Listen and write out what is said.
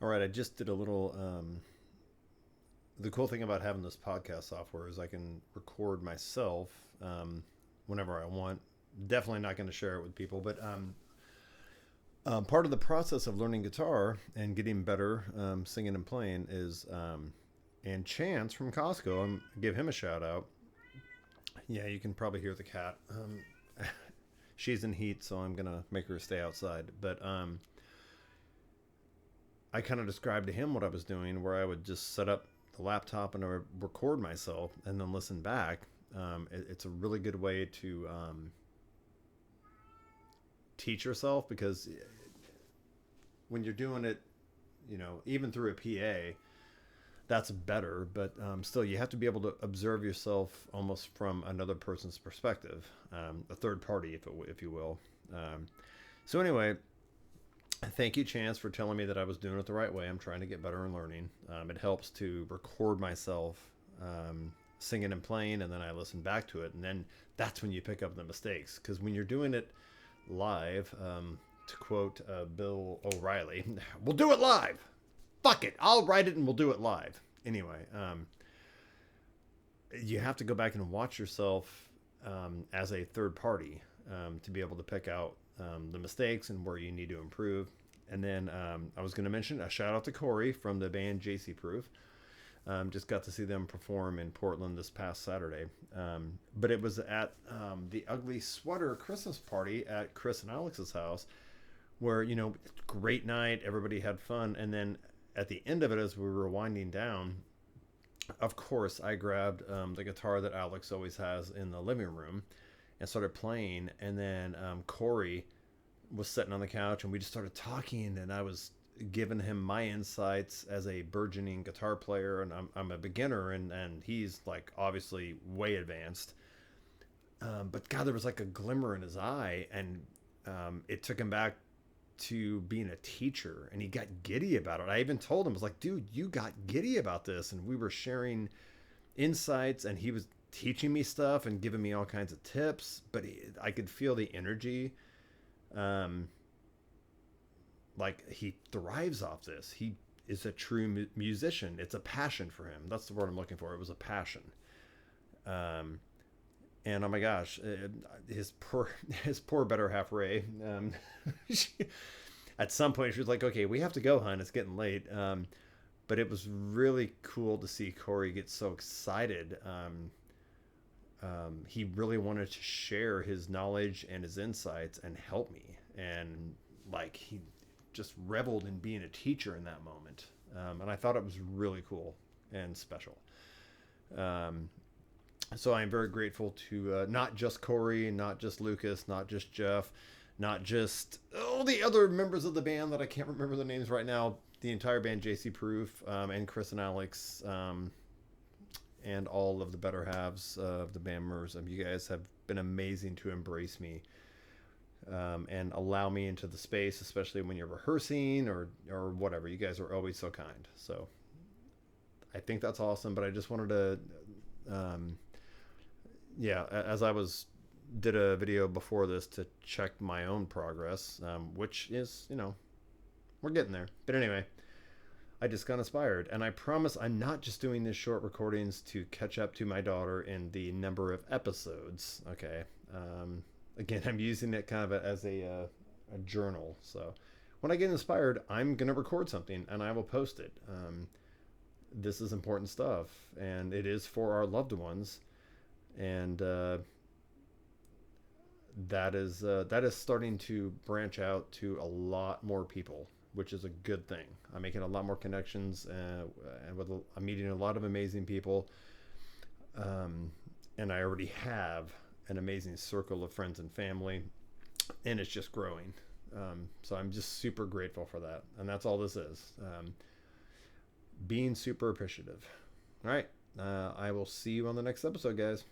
All right, I just did a little. The cool thing about having this podcast software is I can record myself whenever I want. Definitely not going to share it with people, but part of the process of learning guitar and getting better singing and playing is, and Chance from Costco, give him a shout out. Yeah, you can probably hear the cat. She's in heat, so I'm gonna make her stay outside. But I kind of described to him what I was doing, where I would just set up the laptop and I would record myself and then listen back. It's a really good way to teach yourself because when you're doing it, even through a PA, that's better. But still, you have to be able to observe yourself almost from another person's perspective, a third party, if you will. So anyway, thank you, Chance, for telling me that I was doing it the right way. I'm trying to get better and learning. It helps to record myself singing and playing, and then I listen back to it, and then that's when you pick up the mistakes. Because when you're doing it live, to quote Bill O'Reilly, we'll do it live. Fuck it, I'll write it and we'll do it live. Anyway, you have to go back and watch yourself as a third party to be able to pick out the mistakes and where you need to improve. And then I was going to mention a shout out to Corey from the band JC Proof. Just got to see them perform in Portland this past Saturday. But it was at the Ugly Sweater Christmas party at Chris and Alex's house, where, great night, everybody had fun. And then at the end of it, as we were winding down, of course, I grabbed the guitar that Alex always has in the living room and started playing. And then Corey was sitting on the couch and we just started talking, and I was giving him my insights as a burgeoning guitar player, and I'm a beginner, and he's like obviously way advanced. But God, there was like a glimmer in his eye, and it took him back to being a teacher, and he got giddy about it. I even told him, I was like, dude, you got giddy about this. And we were sharing insights, and he was teaching me stuff and giving me all kinds of tips, but I could feel the energy. Like he thrives off this. He is a true musician. It's a passion for him. That's the word I'm looking for. It was a passion. Um, and oh my gosh, his poor better half Ray. She, at some point she was like, "Okay, we have to go, hon. It's getting late." But it was really cool to see Corey get so excited. He really wanted to share his knowledge and his insights and help me. And like he just reveled in being a teacher in that moment. And I thought it was really cool and special. Um, so I'm very grateful to not just Corey, not just Lucas, not just Jeff, not just all the other members of the band that I can't remember the names right now, the entire band JC Proof, and Chris and Alex, and all of the better halves of the band members. You guys have been amazing to embrace me and allow me into the space, especially when you're rehearsing or whatever. You guys are always so kind. So I think that's awesome. But I just wanted to, yeah, as I was did a video before this to check my own progress, which is, we're getting there. But anyway, I just got inspired, and I promise I'm not just doing these short recordings to catch up to my daughter in the number of episodes. Okay. Again, I'm using it kind of as a journal. So when I get inspired, I'm going to record something and I will post it. This is important stuff, and it is for our loved ones. And that is starting to branch out to a lot more people, which is a good thing. I'm making a lot more connections, and I'm meeting a lot of amazing people. And I already have an amazing circle of friends and family, and it's just growing. So I'm just super grateful for that. And that's all this is. Being super appreciative. All right. I will see you on the next episode, guys.